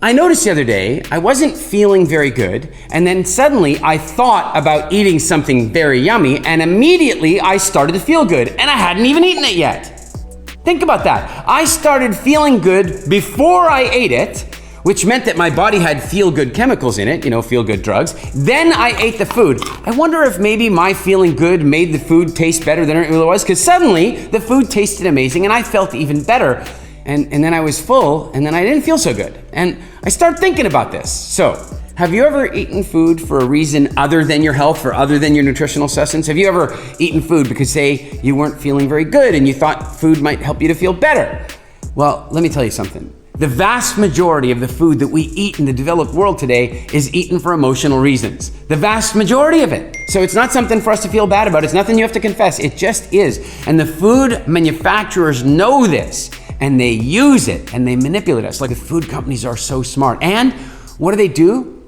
I noticed the other day, I wasn't feeling very good, and then suddenly I thought about eating something very yummy, and immediately I started to feel good, and I hadn't even eaten it yet. Think about that. I started feeling good before I ate it, which meant that my body had feel-good chemicals in it, feel-good drugs. Then I ate the food. I wonder if maybe my feeling good made the food taste better than it really was, because suddenly the food tasted amazing and I felt even better. And then I was full, and then I didn't feel so good. And I started thinking about this. So, have you ever eaten food for a reason other than your health or other than your nutritional sustenance? Have you ever eaten food because, say, you weren't feeling very good and you thought food might help you to feel better? Well, let me tell you something. The vast majority of the food that we eat in the developed world today is eaten for emotional reasons. The vast majority of it. So it's not something for us to feel bad about. It's nothing you have to confess. It just is. And the food manufacturers know this, and they use it, and they manipulate us. Like, the food companies are so smart. And what do?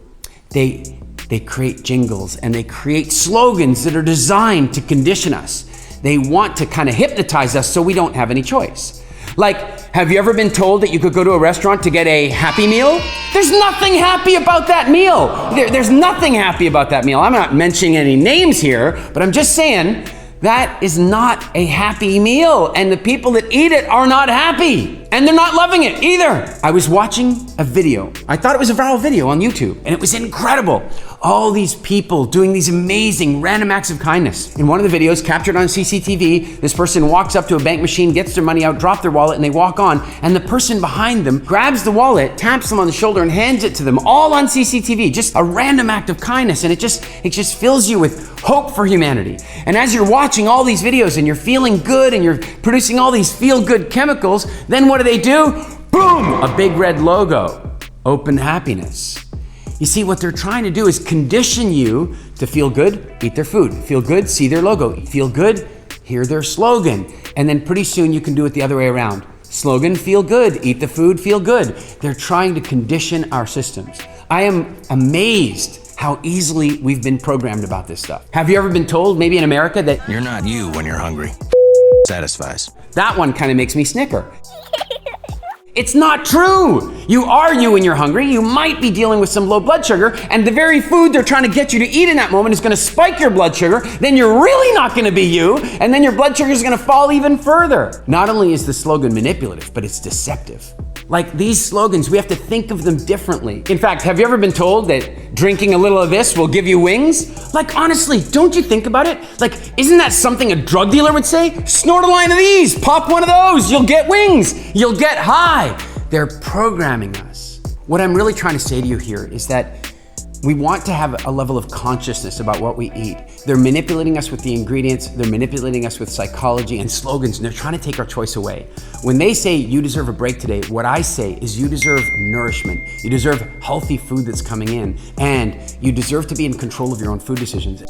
They create jingles, and they create slogans that are designed to condition us. They want to kind of hypnotize us so we don't have any choice. Like, have you ever been told that you could go to a restaurant to get a happy meal? There's nothing happy about that meal. There's nothing happy about that meal. I'm not mentioning any names here, but I'm just saying that is not a happy meal, and the people that eat it are not happy, and they're not loving it either. I was watching a video. I thought it was a viral video on YouTube, and it was incredible. All these people doing these amazing random acts of kindness. In one of the videos captured on CCTV, this person walks up to a bank machine, gets their money out, drop their wallet, and they walk on, and the person behind them grabs the wallet, taps them on the shoulder, and hands it to them, all on CCTV. Just a random act of kindness, and it just fills you with hope for humanity. And as you're watching all these videos and you're feeling good and you're producing all these feel-good chemicals, then what do? Boom! A big red logo. Open happiness. You see, what they're trying to do is condition you to feel good, eat their food. Feel good, see their logo. Feel good, hear their slogan. And then pretty soon you can do it the other way around. Slogan, feel good, eat the food, feel good. They're trying to condition our systems. I am amazed how easily we've been programmed about this stuff. Have you ever been told, maybe in America, that you're not you when you're hungry? Satisfies. That one kind of makes me snicker. It's not true. You are you when you're hungry. You might be dealing with some low blood sugar, and the very food they're trying to get you to eat in that moment is going to spike your blood sugar. Then you're really not going to be you, and then your blood sugar is going to fall even further. Not only is the slogan manipulative, but it's deceptive. Like, these slogans, we have to think of them differently. In fact, have you ever been told that drinking a little of this will give you wings? Like, honestly, don't you think about it? Like, isn't that something a drug dealer would say? Snort a line of these, pop one of those, you'll get wings, you'll get high. They're programming us. What I'm really trying to say to you here is that we want to have a level of consciousness about what we eat. They're manipulating us with the ingredients, they're manipulating us with psychology and slogans, and they're trying to take our choice away. When they say you deserve a break today, what I say is you deserve nourishment, you deserve healthy food that's coming in, and you deserve to be in control of your own food decisions.